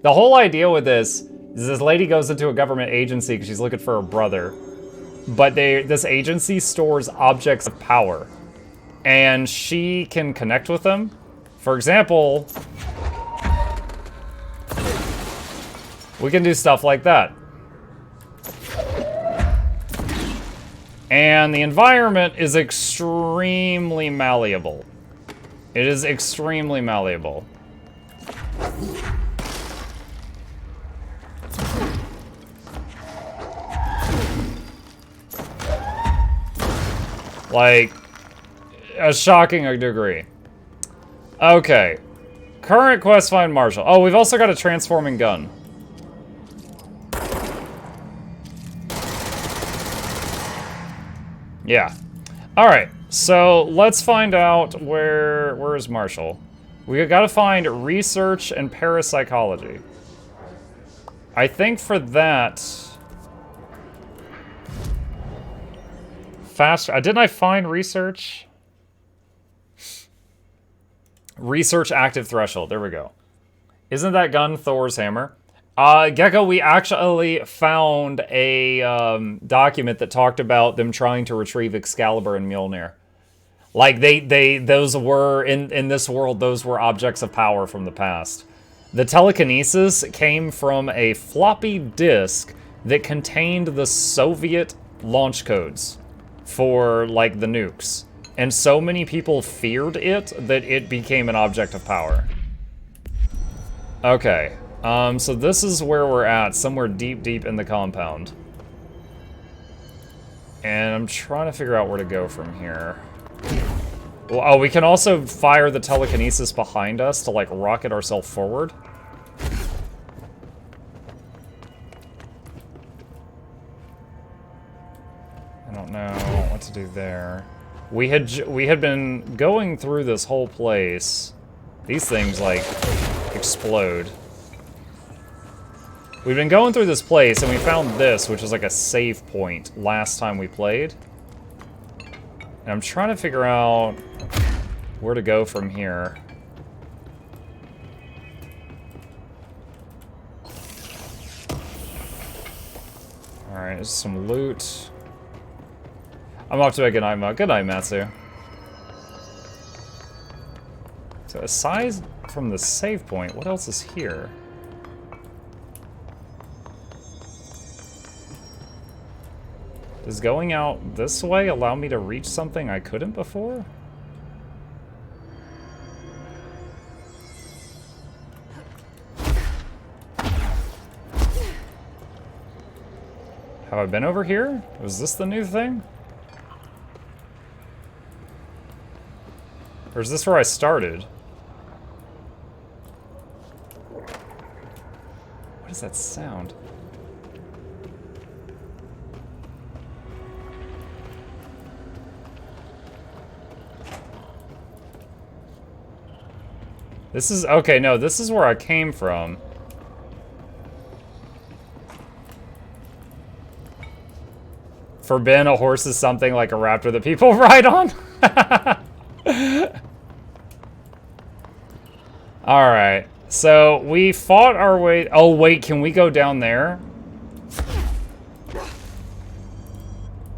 The whole idea with this is this lady goes into a government agency because she's looking for her brother. But this agency stores objects of power. And she can connect with them. For example, we can do stuff like that. And the environment is extremely malleable. It is extremely malleable. Like, a shocking degree. Okay. Current quest, find Marshall. Oh, we've also got a transforming gun. Yeah. Alright, so let's find out where is Marshall. We gotta find research and parapsychology. I think for that... didn't I find research? Research active threshold. There we go. Isn't that gun Thor's hammer? Gecko, we actually found a document that talked about them trying to retrieve Excalibur and Mjolnir. Like, those were, in this world, those were objects of power from the past. The telekinesis came from a floppy disk that contained the Soviet launch codes for, like, the nukes. And so many people feared it that it became an object of power. Okay, so this is where we're at, somewhere deep, deep in the compound. And I'm trying to figure out where to go from here. Well, oh, we can also fire the telekinesis behind us to, like, rocket ourselves forward. I don't know what to do there. We had been going through this whole place. These things, like, explode. We've been going through this place, and we found this, which is like a save point last time we played. And I'm trying to figure out where to go from here. Alright, there's some loot. I'm off to a good night, Good night, Matsu. So aside from the save point, what else is here? Does going out this way allow me to reach something I couldn't before? Have I been over here? Was this the new thing? Or is this where I started? What does that sound? This is, okay, no, this is where I came from. For Ben, a horse is something like a raptor that people ride on? Alright, so we fought our way... Oh, wait, can we go down there?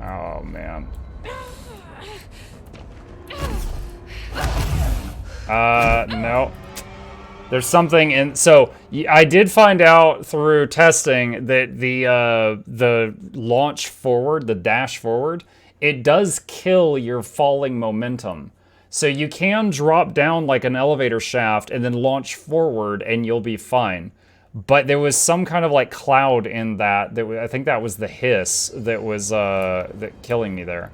Oh, man. No. There's something in... So, I did find out through testing that the launch forward, the dash forward, it does kill your falling momentum. So you can drop down like an elevator shaft and then launch forward and you'll be fine. But there was some kind of like cloud in that I think that was the hiss that was that killing me there.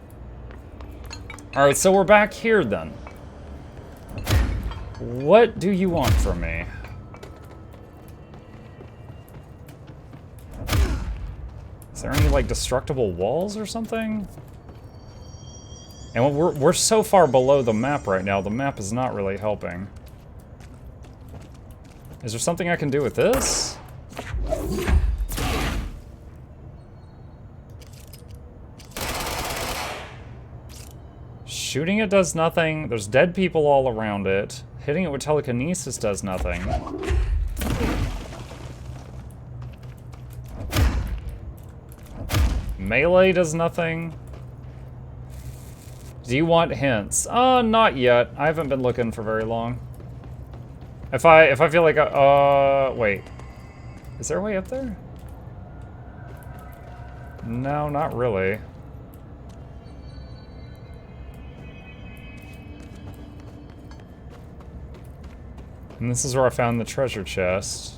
All right, so we're back here then. What do you want from me? Is there any like destructible walls or something? And we're so far below the map right now, the map is not really helping. Is there something I can do with this? Shooting it does nothing. There's dead people all around it. Hitting it with telekinesis does nothing. Melee does nothing. Do you want hints? Not yet. I haven't been looking for very long. If I feel like wait. Is there a way up there? No, not really. And this is where I found the treasure chest.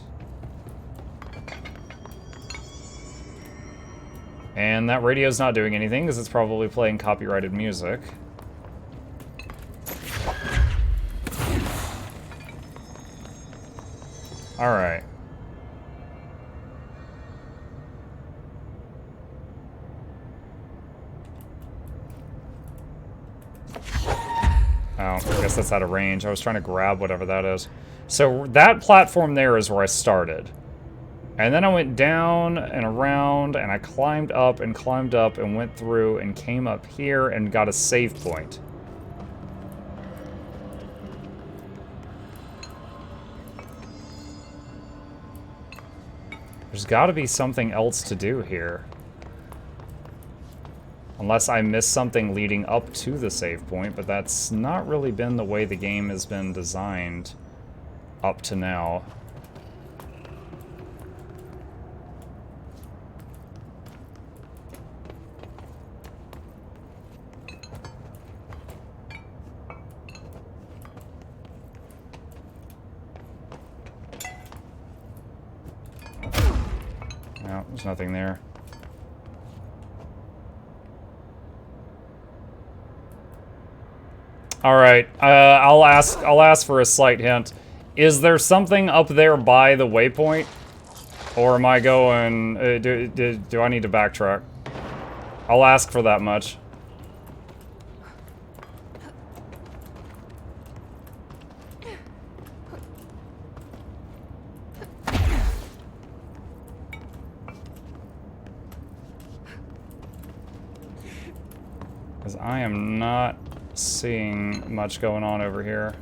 And that radio's not doing anything because it's probably playing copyrighted music. Alright. Oh, I guess that's out of range. I was trying to grab whatever that is. So that platform there is where I started. And then I went down and around, and I climbed up and went through and came up here and got a save point. There's got to be something else to do here. Unless I missed something leading up to the save point, but that's not really been the way the game has been designed up to now. No, there's nothing there. All right, I'll ask for a slight hint. Is there something up there by the waypoint, or am I going? Do I need to backtrack? I'll ask for that much. Because I am not seeing much going on over here.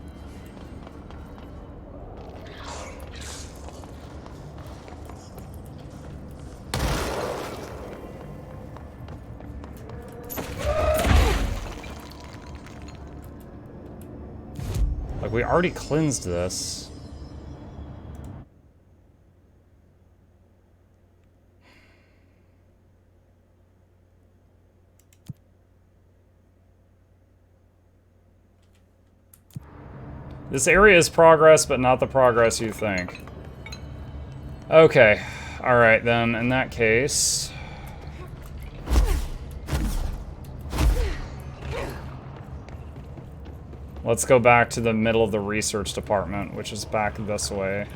Like, we already cleansed this. This area is progress, but not the progress you think. Okay. Alright, then, in that case... let's go back to the middle of the research department, which is back this way.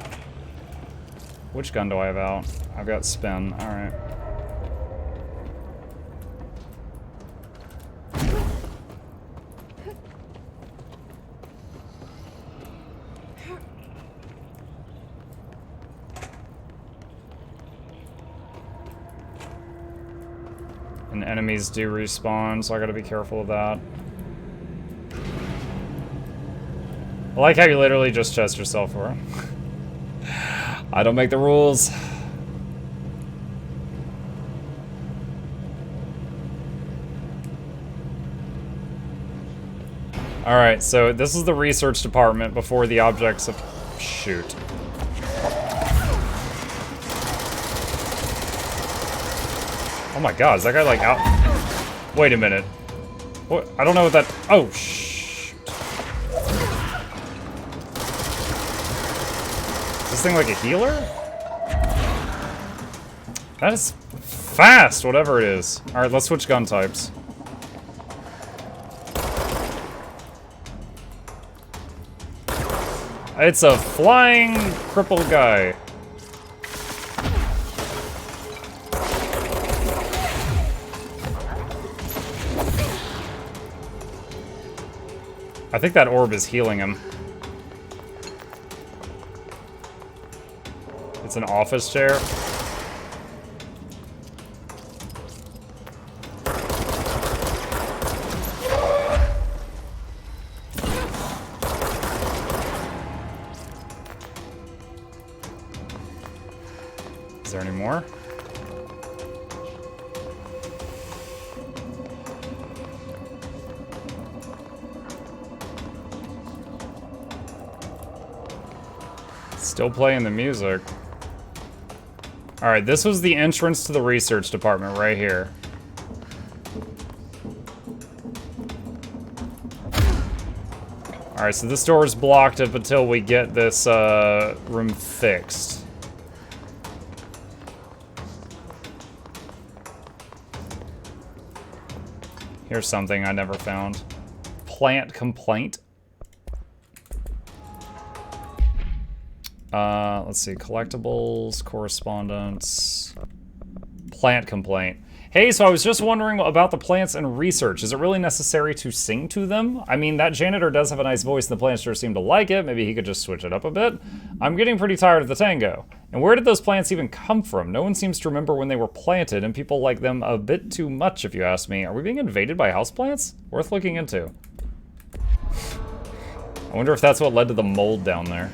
Which gun do I have out? I've got spin. Alright. And enemies do respawn, so I gotta be careful of that. I like how you literally just chest yourself for it. I don't make the rules. Alright, so this is the research department before the objects of... shoot. Oh my god, is that guy like out? Wait a minute. What? I don't know what that... oh, shoot. Is this thing like a healer? That is fast, whatever it is. Alright, let's switch gun types. It's a flying crippled guy. I think that orb is healing him. It's an office chair. Is there any more? Still playing the music. Alright, this was the entrance to the research department right here. Alright, so this door is blocked up until we get this room fixed. Here's something I never found. Plant complaint. Let's see, collectibles, correspondence, plant complaint. Hey, so I was just wondering about the plants and research. Is it really necessary to sing to them? I mean, that janitor does have a nice voice and the plants sure seem to like it. Maybe he could just switch it up a bit. I'm getting pretty tired of the tango. And where did those plants even come from? No one seems to remember when they were planted, and people like them a bit too much, if you ask me. Are we being invaded by houseplants? Worth looking into. I wonder if that's what led to the mold down there.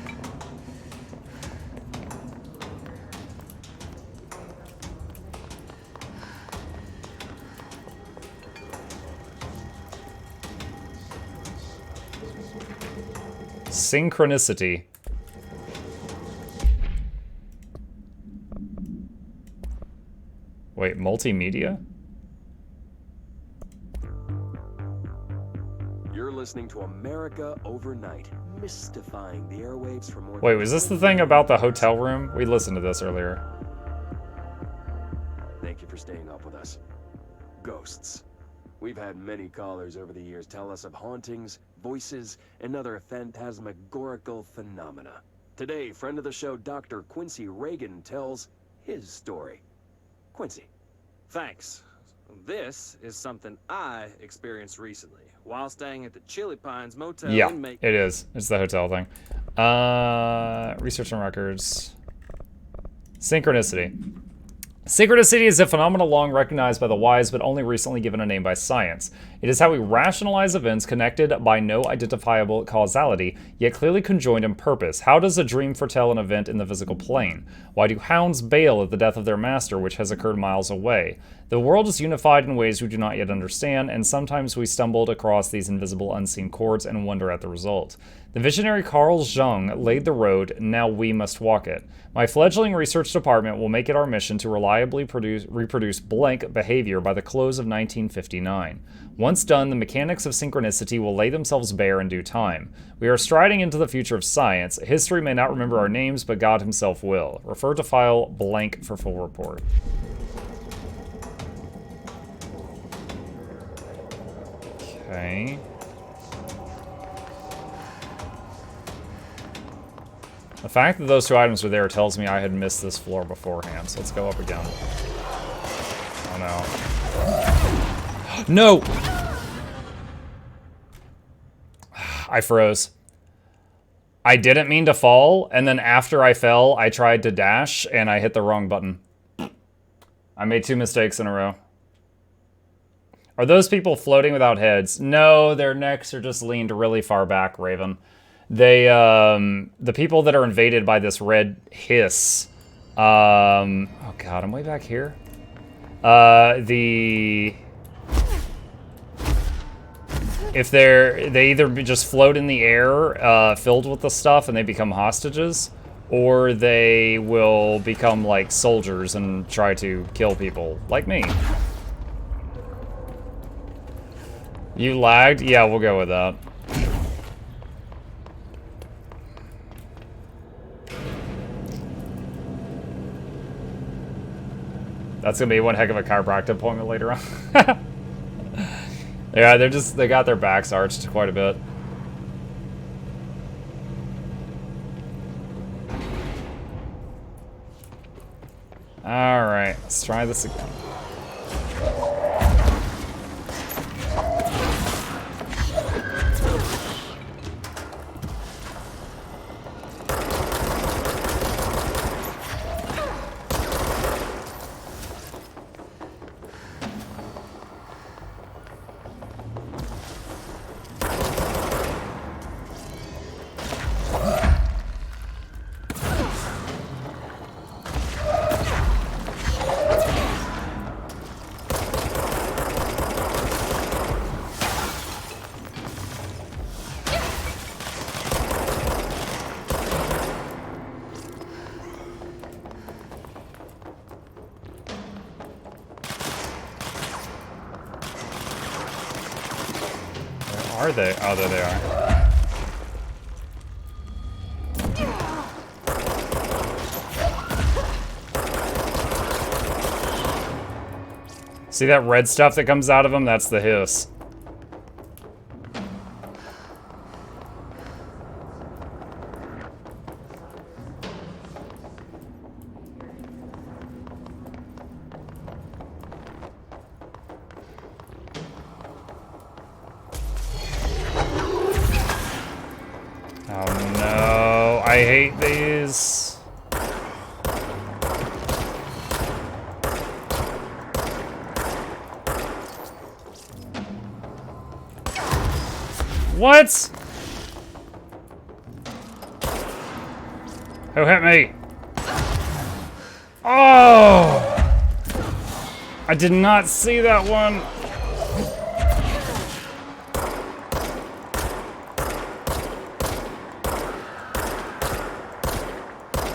Synchronicity. Wait, multimedia? You're listening to America Overnight, mystifying the airwaves for more. Wait, was this the thing about the hotel room? We listened to this earlier. Thank you for staying up with us. Ghosts. We've had many callers over the years tell us of hauntings, voices, and other phantasmagorical phenomena. Today, friend of the show, Dr. Quincy Reagan, tells his story. Quincy. Thanks. This is something I experienced recently while staying at the Chili Pines Motel in Macon. It is. It's the hotel thing. Research and records. Synchronicity. Synchronicity is a phenomenon long recognized by the wise, but only recently given a name by science. It is how we rationalize events connected by no identifiable causality, yet clearly conjoined in purpose. How does a dream foretell an event in the physical plane? Why do hounds bail at the death of their master, which has occurred miles away? The world is unified in ways we do not yet understand, and sometimes we stumbled across these invisible, unseen chords and wonder at the result. The visionary Carl Jung laid the road, now we must walk it. My fledgling research department will make it our mission to reliably reproduce blank behavior by the close of 1959. Once done, the mechanics of synchronicity will lay themselves bare in due time. We are striding into the future of science. History may not remember our names, but God himself will. Refer to file blank for full report. Okay. The fact that those two items were there tells me I had missed this floor beforehand, so let's go up again. Oh no. No! I froze. I didn't mean to fall, and then after I fell, I tried to dash, and I hit the wrong button. I made 2 mistakes in a row. Are those people floating without heads? No, their necks are just leaned really far back, Raven. They, the people that are invaded by this red hiss, oh god, I'm way back here. If they either just float in the air, filled with the stuff, and they become hostages, or they will become like soldiers and try to kill people, like me. You lagged? Yeah, we'll go with that. That's gonna be one heck of a chiropractic appointment later on. Yeah, they got their backs arched quite a bit. Alright, let's try this again. Are they? Oh, there they are. See that red stuff that comes out of them? That's the hiss. Oh no, I hate these. What? Who hit me? Oh! I did not see that one.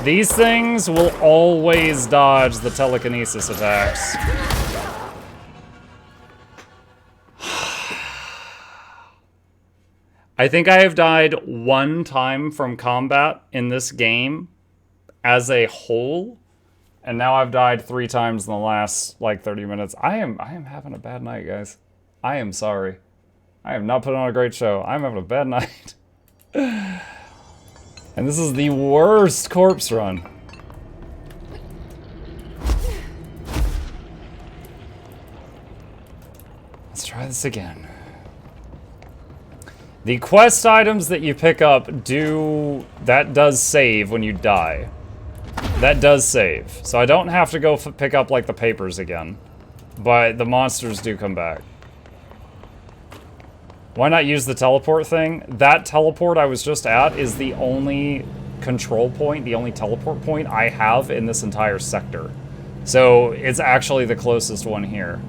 These things will always dodge the telekinesis attacks. I think I have died one time from combat in this game as a whole, and now I've died 3 times in the last like 30 minutes. I am having a bad night, guys. I am sorry. I have not put on a great show. I'm having a bad night. And this is the worst corpse run. Let's try this again. The quest items that you pick up that does save when you die. That does save. So I don't have to go pick up like the papers again. But the monsters do come back. Why not use the teleport thing? That teleport I was just at is the only control point, the only teleport point I have in this entire sector. So it's actually the closest one here.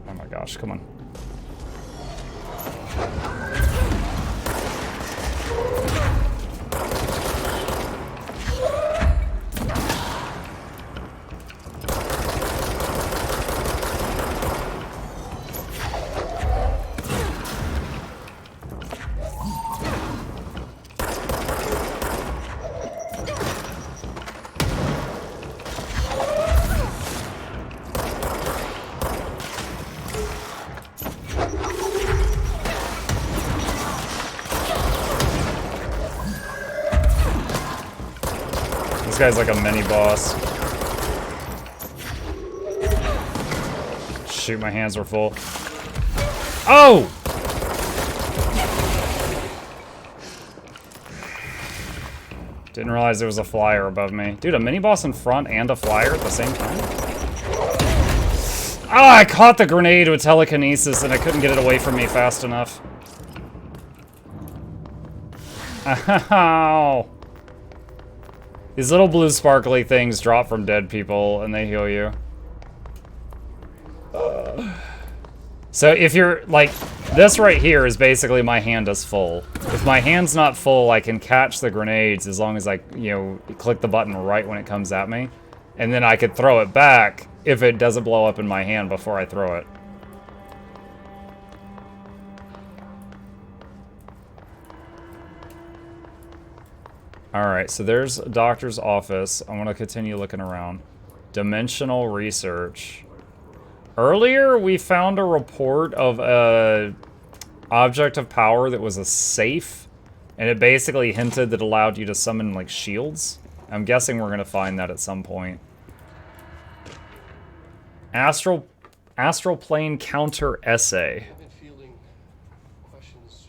Oh my gosh, come on. This guy's like a mini boss. Shoot, my hands were full. Oh! Didn't realize there was a flyer above me. Dude, a mini boss in front and a flyer at the same time? Oh, I caught the grenade with telekinesis and I couldn't get it away from me fast enough. Ow! These little blue sparkly things drop from dead people and they heal you. So if you're, like, this right here is basically my hand is full. If my hand's not full, I can catch the grenades as long as I, you know, click the button right when it comes at me. And then I could throw it back if it doesn't blow up in my hand before I throw it. Alright, so there's a doctor's office. I want to continue looking around. Dimensional research. Earlier, we found a report of a object of power that was a safe, and it basically hinted that it allowed you to summon, like, shields. I'm guessing we're going to find that at some point. Astral plane counter essay. I've been fielding questions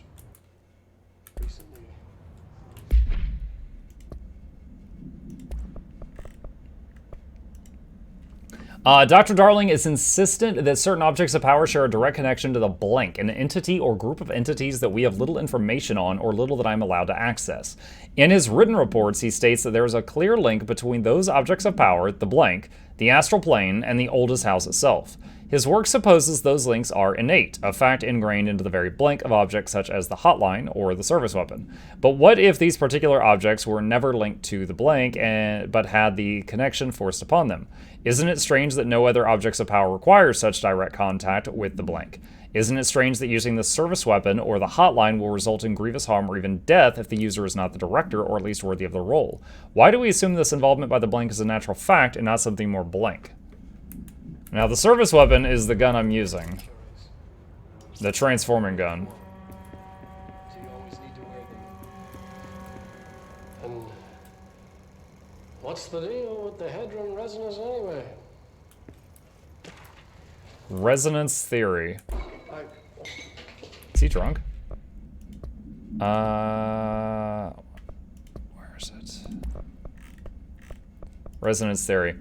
recently. Dr. Darling is insistent that certain objects of power share a direct connection to the blank, an entity or group of entities that we have little information on or little that I'm allowed to access. In his written reports, he states that there is a clear link between those objects of power, the blank, the astral plane, and the oldest house itself. His work supposes those links are innate, a fact ingrained into the very blank of objects such as the hotline or the service weapon. But what if these particular objects were never linked to the blank but had the connection forced upon them? Isn't it strange that no other objects of power require such direct contact with the blank? Isn't it strange that using the service weapon or the hotline will result in grievous harm or even death if the user is not the director or at least worthy of the role? Why do we assume this involvement by the blank is a natural fact and not something more blank? Now, the service weapon is the gun I'm using. The transforming gun. Do you always need to wear them? And what's the deal with the hadron resonance anyway? Resonance theory. Is he drunk? Where is it? Resonance theory.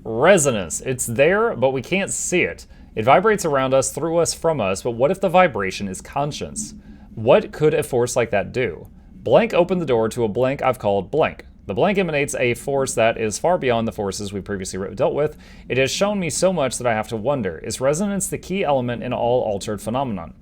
Resonance. It's there, but we can't see it. It vibrates around us, through us, from us, but what if the vibration is conscience? What could a force like that do? Blank opened the door to a blank I've called blank. The blank emanates a force that is far beyond the forces we previously dealt with. It has shown me so much that I have to wonder, is resonance the key element in all altered phenomenon?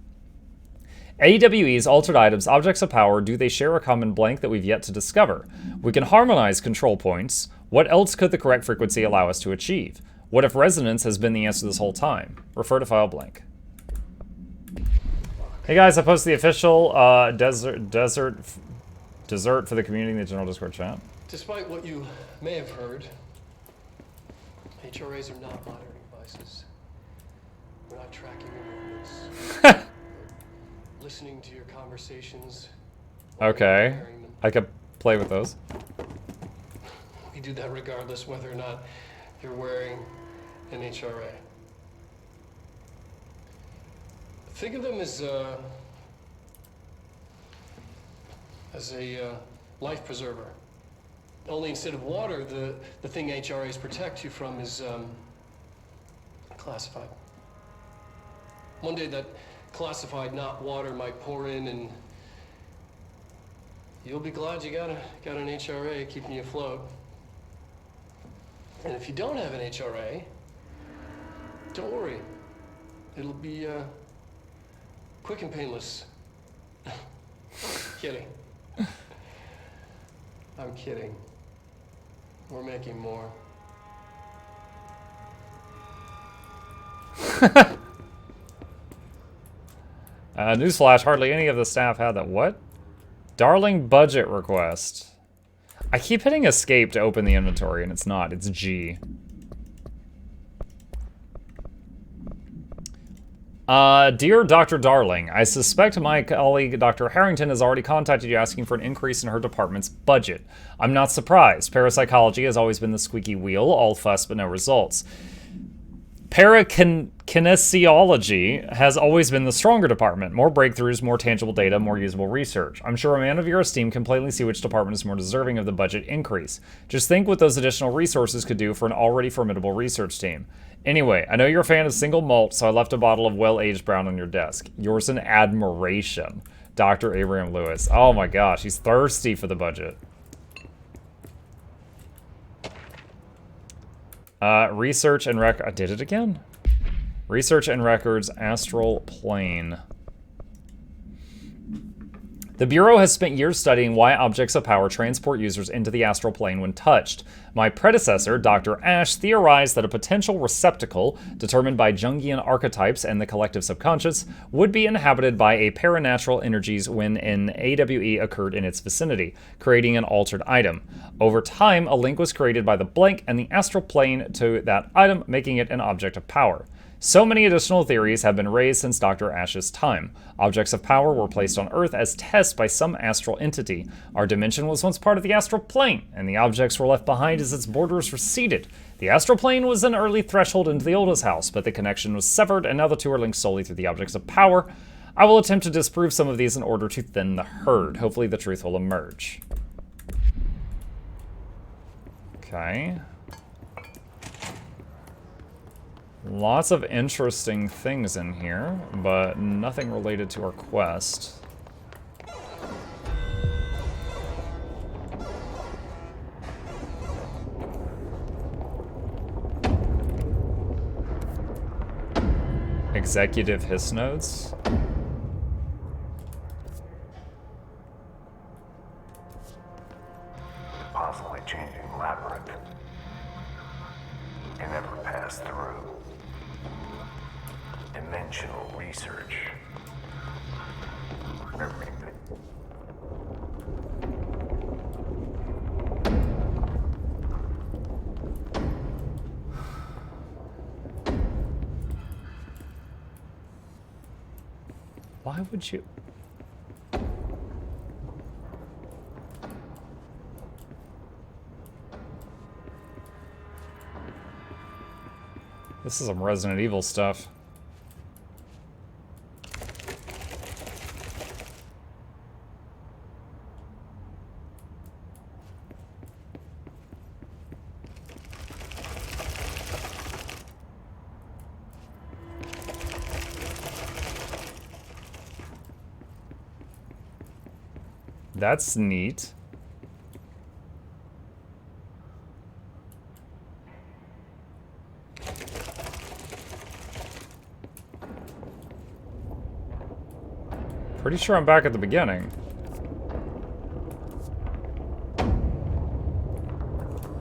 AWE's altered items, objects of power, do they share a common blank that we've yet to discover? We can harmonize control points. What else could the correct frequency allow us to achieve? What if resonance has been the answer this whole time? Refer to file blank. Hey guys, I posted the official dessert for the community in the general Discord chat. Despite what you may have heard, HRAs are not monitoring devices. We're not tracking your movements. Listening to your conversations. Okay, I could play with those. We do that regardless whether or not you're wearing an HRA. Think of them as a life preserver. Only instead of water, the thing HRAs protect you from is classified. One day that classified, not water, might pour in, and you'll be glad you got an HRA keeping you afloat. And if you don't have an HRA, don't worry. It'll be quick and painless. Kidding. I'm kidding. We're making more. Newsflash, hardly any of the staff had that. What? Darling budget request. I keep hitting escape to open the inventory and it's not. It's G. Dear Dr. Darling, I suspect my colleague Dr. Harrington has already contacted you asking for an increase in her department's budget. I'm not surprised. Parapsychology has always been the squeaky wheel, all fuss but no results. Parakinesiology has always been the stronger department. More breakthroughs, more tangible data, more usable research. I'm sure a man of your esteem can plainly see which department is more deserving of the budget increase. Just think what those additional resources could do for an already formidable research team. Anyway, I know you're a fan of single malt, so I left a bottle of well-aged brown on your desk. Yours in admiration, Dr. Abraham Lewis. Oh my gosh, he's thirsty for the budget. Research and I did it again? Research and records, astral plane. The Bureau has spent years studying why objects of power transport users into the astral plane when touched. My predecessor, Dr. Ash, theorized that a potential receptacle, determined by Jungian archetypes and the collective subconscious, would be inhabited by a paranatural energies when an AWE occurred in its vicinity, creating an altered item. Over time, a link was created by the blank and the astral plane to that item, making it an object of power. So many additional theories have been raised since Dr. Ash's time. Objects of power were placed on Earth as tests by some astral entity. Our dimension was once part of the astral plane, and the objects were left behind as its borders receded. The astral plane was an early threshold into the oldest house, but the connection was severed, and now the two are linked solely through the objects of power. I will attempt to disprove some of these in order to thin the herd. Hopefully the truth will emerge. Okay. Lots of interesting things in here, but nothing related to our quest. Executive hiss notes? Possibly changing labyrinth. Can never pass through. Dimensional research. Everything. Why would you? This is some Resident Evil stuff. That's neat. Pretty sure I'm back at the beginning.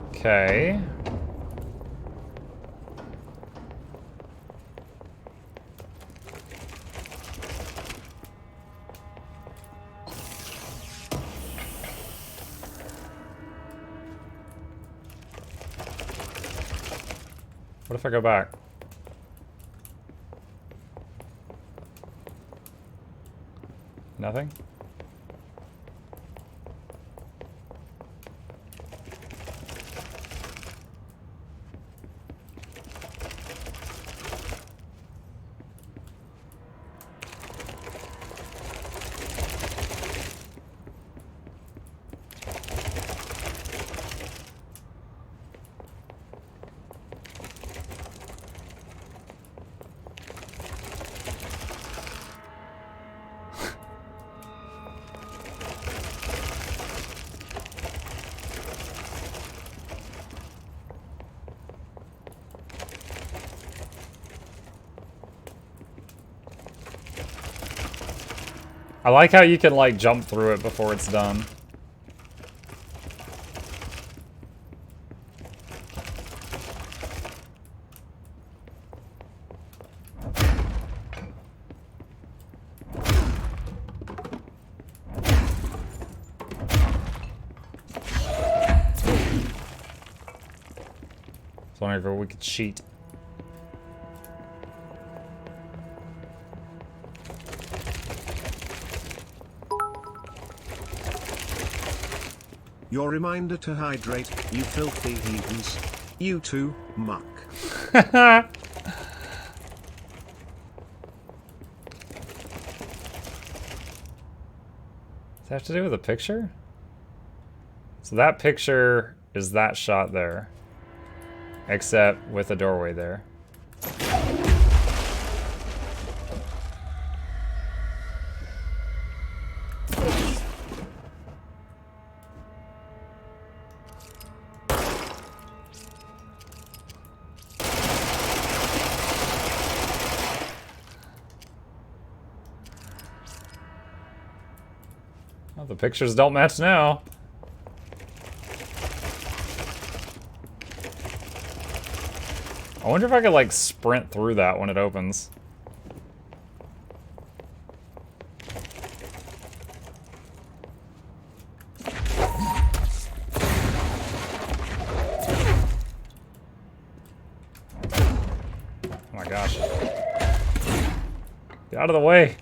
Okay. What if I go back? Nothing? I like how you can, like, jump through it before it's done. I was wondering if we could cheat. Your reminder to hydrate, you filthy heathens. You too, muck. Does that have to do with a picture? So that picture is that shot there. Except with a doorway there. Well, the pictures don't match now. I wonder if I could, like, sprint through that when it opens. Oh my gosh. Get out of the way.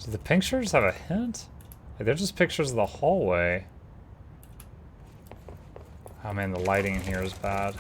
Do the pictures have a hint? Like, they're just pictures of the hallway. Oh man, the lighting in here is bad.